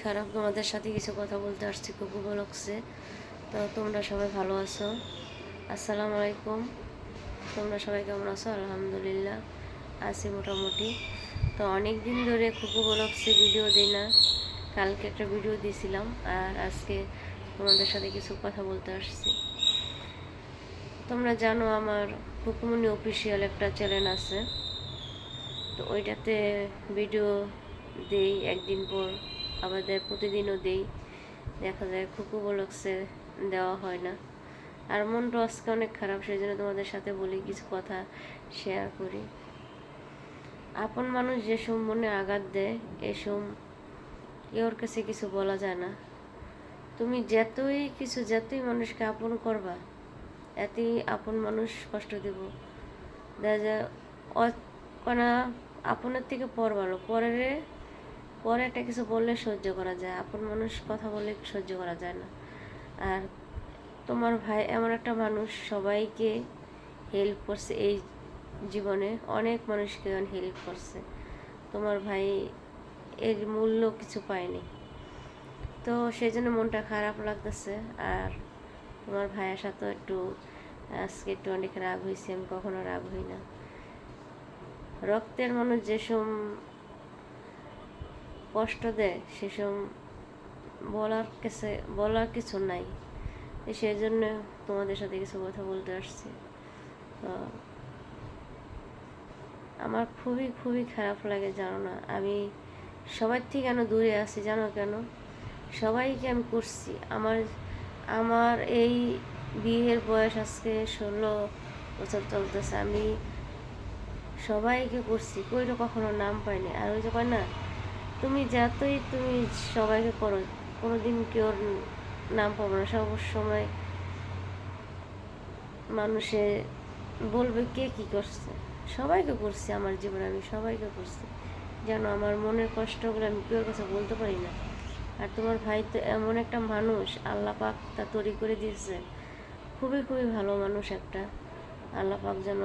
খারাপ, তোমাদের সাথে কিছু কথা বলতে আসছি খুব উপলক্ষে। তো তোমরা সবাই ভালো আছো? আসসালামু আলাইকুম। তোমরা সবাই কেমন আছো? আলহামদুলিল্লাহ আছি মোটামুটি। তো অনেক দিন ধরে খুব উপলক্ষে ভিডিও দিই না। কালকে একটা ভিডিও দিয়েছিলাম, আর আজকে তোমাদের সাথে কিছু কথা বলতে আসছি। তোমরা জানো আমার খুকুমনি অফিসিয়াল একটা চ্যানেল আছে, তো ওইটাতে ভিডিও দেই একদিন পর, আবার প্রতিদিনও দেই। দেখা যায় খুব উপলক্ষে দেওয়া হয় না। আর মনটা আজকে অনেক খারাপ, সেই জন্য তোমাদের সাথে বলি, কিছু কথা শেয়ার করি। আপন মানুষ যেসব মনে আঘাত দেয়, এসব কেউর কাছে কিছু বলা যায় না। তুমি যতই মানুষকে আপন করবা, এতই আপন মানুষ কষ্ট দেব। দেখা যায় কনা আপনের থেকে পর ভালো, পরে একটা কিছু বললে সহ্য করা যায়, আপন মানুষ কথা বললে সহ্য করা যায় না। আর তোমার ভাই এমন একটা মানুষ, সবাইকে হেল্প করছে এই জীবনে, অনেক মানুষকে হেল্প করছে। তোমার ভাই এর মূল্য কিছু পায়নি, তো সেই জন্য মনটা খারাপ লাগতেছে। আর তোমার ভাইয়ের সাথে আজকে একটু অনেক রাগ হয়েছে। আমি কখনো রাগ হই না। রক্তের মানুষ যেসব কষ্ট দেয়, সেসব বলার কিছু নাই। সেই জন্য তোমাদের সাথে কিছু কথা বলতে আসছি। আমার খুবই খুবই খারাপ লাগে, জানো না। আমি সবার থেকে কেন দূরে আছি জানো কেন? সবাইকে আমি করছি। আমার এই বিয়ের বয়স আজকে 16 বছর চলতেছে। আমি সবাইকে করছি, কইরও কখনো নাম পাইনি। আর ওই যে কয় না, তুমি সবাইকে করো, কোনোদিন কেউ নাম পাবো না। সব সময় মানুষে বলবে কে কি করছে। সবাইকে করছি আমার জীবনে, আমি সবাইকে করছি। যেন আমার মনের কষ্টগুলো আমি কেউ কাছে বলতে পারি না। আর তোমার ভাই তো এমন একটা মানুষ, আল্লাহ পাক তা তৈরি করে দিয়েছে। খুবই খুবই ভালো মানুষ একটা। আল্লাহ পাক যেন,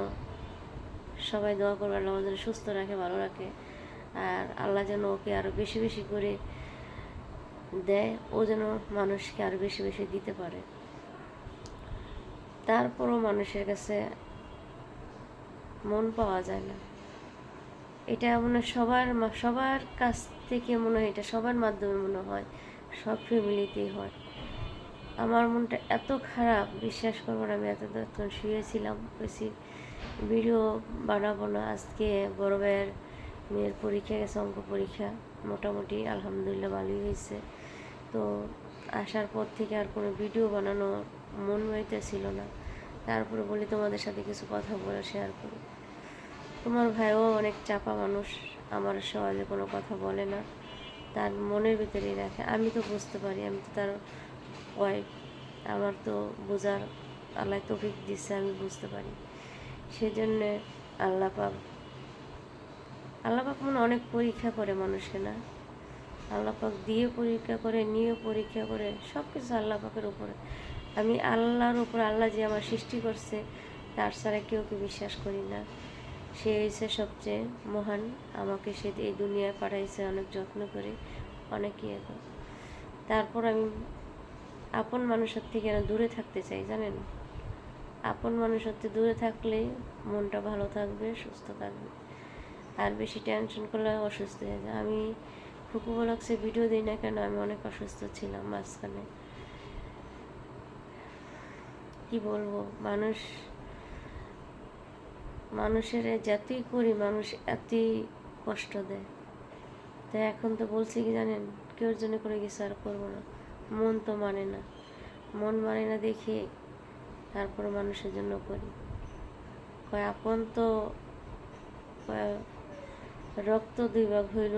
সবাই দোয়া করবে আল্লাহ যেন সুস্থ রাখে, ভালো রাখে। আর আল্লাহ যেন ওকে আরও বেশি বেশি করে দেয়, ও যেন মানুষকে আরও বেশি বেশি দিতে পারে। তারপরও মানুষের কাছে মন পাওয়া যায় না। এটা মনে হয় সবার কাছ থেকে মনে হয়, এটা সবার মাধ্যমে মনে হয়, সব ফ্যামিলিতেই হয়। আমার মনটা এত খারাপ, বিশ্বাস করবো না। আমি এতক্ষণ শুয়েছিলাম, বলছি ভিডিও বানাবো না। আজকে বড় ভাইয়ের মেয়ের পরীক্ষা গেছে, অঙ্ক পরীক্ষা, মোটামুটি আলহামদুলিল্লাহ ভালোই হয়েছে। তো আসার পর থেকে আর কোনো ভিডিও বানানো মন ছিল না। তারপরে বলি তোমাদের সাথে কিছু কথা বলে শেয়ার করি। তোমার ভাইও অনেক চাপা মানুষ, আমার সহজে কোনো কথা বলে না, তার মনের ভিতরেই রাখে। আমি তো বুঝতে পারি, আমি তো তার ওয়াইফ, আমার তো বোঝার আল্লাহ তৌফিক দিচ্ছে, আমি বুঝতে পারি। সেজন্যে আল্লাহ পাক মনে অনেক পরীক্ষা করে মানুষকে, না? আল্লাহ পাক দিয়ে পরীক্ষা করে, নিয়ে পরীক্ষা করে, সব কিছু আল্লাহ পাকের উপরে। আমি আল্লাহর উপর, আল্লাহ যে আমার সৃষ্টি করছে, তার ছাড়া কেউকে বিশ্বাস করি না। সে হয়েছে সবচেয়ে মহান। আমাকে সে এই দুনিয়ায় পাঠাইছে অনেক যত্ন করে, অনেক ইয়ে করে। তারপর আমি আপন মানুষের থেকে দূরে থাকতে চাই, জানেন? আপন মানুষের থেকে দূরে থাকলে মনটা ভালো থাকবে, সুস্থ থাকবে। আর বেশি টেনশন করলে অসুস্থ হয়ে যায়। আমি খুব লাগছে ভিডিও দিই না কেন, আমি অনেক অসুস্থ ছিলাম মাঝখানে। কি বলবো, মানুষের যতই করি, মানুষ এতই কষ্ট দেয়। তাই এখন তো বলছি কি জানেন, কেউর জন্য করে কিছু আর করবো না। মন তো মানে না, মন মানে না দেখি তারপর মানুষের জন্য করি। কয় আপন তো, রক্ত 2 ভাগ হইল,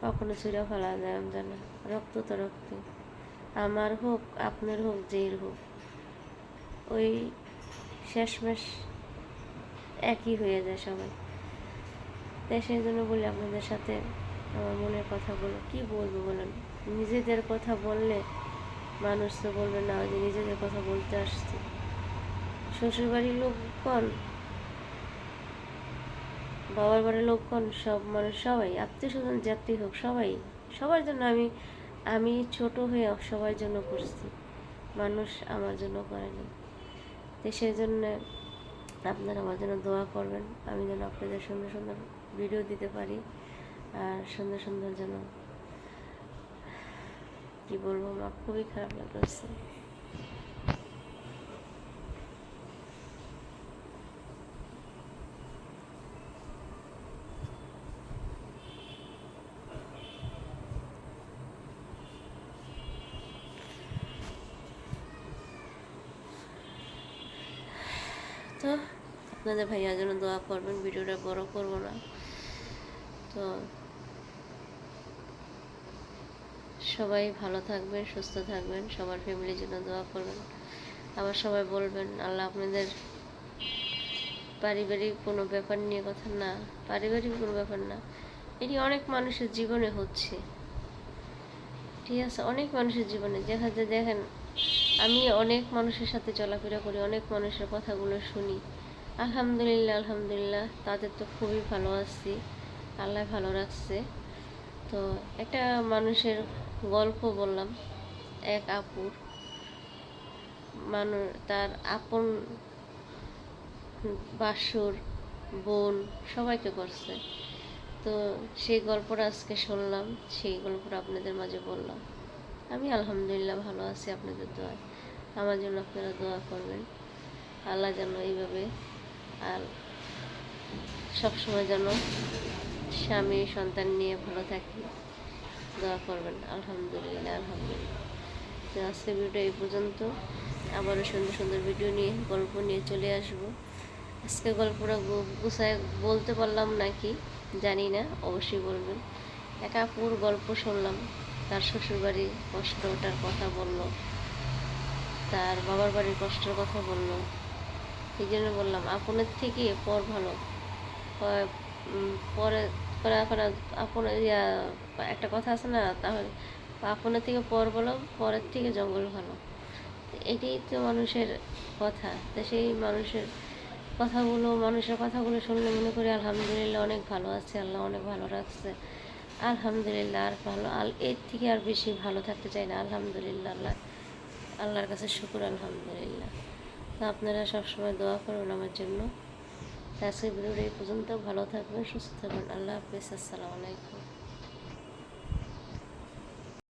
কখনো ছুঁড়ে ফেলা যায় আমি জানি। রক্ত তো রক্ত, আমার হোক আপনার হোক যের হোক, ওই শেষমেশ একই হয়ে যায় সবাই। তাই সেই জন্য বলি আপনাদের সাথে আমার মনের কথা বলে কি বলবো বলেন। নিজেদের কথা বললে মানুষ তো বলবে না যে নিজেদের কথা বলতে আসছে। শ্বশুরবাড়ির লোকগণ, বাবার বাড়ির লোকগণ, সব মানুষ, সবাই আত্মীয় স্বজন যাত্রী হোক, সবাই সবার জন্য আমি আমি ছোট হয়ে সবার জন্য করছি, মানুষ আমার জন্য করেনি। তো সেই জন্য আপনারা আমার জন্য দোয়া করবেন, আমি যেন আপনাদের সুন্দর সুন্দর ভিডিও দিতে পারি, আর সুন্দর সুন্দর যেন, কি বলবো, আমার খুবই খারাপ লাগছে। তো আপনাদের ভাইয়ার জন্য দোয়া করবেন, ভিডিওটা বড় করব না। তো সবাই ভালো থাকবেন, সুস্থ থাকবেন, সবার ফ্যামিলির জন্য দোয়া করবেন। আবার সবাই বলবেন আল্লাহ আপনাদের পারিবারিক কোনো ব্যাপার নিয়ে কথা না, পারিবারিক কোনো ব্যাপার না, এটি অনেক মানুষের জীবনে হচ্ছে, ঠিক আছে, অনেক মানুষের জীবনে দেখা যায়। দেখেন, আমি অনেক মানুষের সাথে চলাফেরা করি, অনেক মানুষের কথাগুলো শুনি, আলহামদুলিল্লাহ আলহামদুলিল্লাহ, তাদের তো খুবই ভালো আছি, আল্লাহ ভালো রাখছে। তো একটা মানুষের গল্প বললাম, এক আপুর মানুষ তার আপন বাসুর বোন সবাইকে করছে। তো সেই গল্পটা আজকে শুনলাম, সেই গল্পটা আপনাদের মাঝে বললাম। আমি আলহামদুলিল্লাহ ভালো আছি আপনাদের দোয়ায়, আমার জন্য আপনারা দোয়া করবেন, আল্লাহ যেন এইভাবে আর সবসময় যেন স্বামী সন্তান নিয়ে ভালো থাকি, দোয়া করবেন। আলহামদুলিল্লাহ আলহামদুলিল্লাহ। তো আজকে ভিডিওটা এই পর্যন্ত, আবারও সুন্দর সুন্দর ভিডিও নিয়ে গল্প নিয়ে চলে আসবো। আজকে গল্পটা গুছায় বলতে পারলাম নাকি জানি না, অবশ্যই বলবেন। এক আপুর গল্প শুনলাম, তার শ্বশুরবাড়ির কষ্টটার কথা বলল, তার বাবার বাড়ির কষ্টের কথা বলল। এই জন্য বললাম আপনের থেকে পর ভালো, পরে করে আপন একটা কথা আছে না, তাহলে আপনের থেকে পর ভালো, পরের থেকে জঙ্গল ভালো, এটাই তো মানুষের কথা। তো সেই মানুষের কথাগুলো শুনলে মনে করি আলহামদুলিল্লাহ অনেক ভালো আছে, আল্লাহ অনেক ভালো রাখছে, আলহামদুলিল্লাহ। আর ভালো এর থেকে আর বেশি ভালো থাকতে চাই না, আলহামদুলিল্লাহ। আল্লাহর কাছে শুকর, আলহামদুলিল্লাহ। তো আপনারা সবসময় দোয়া করুন আমার জন্য। আজকের ভিডিওটা এই পর্যন্ত, ভালো থাকবেন, সুস্থ থাকবেন, আল্লাহ হাফেজ, আসসালামু আলাইকুম।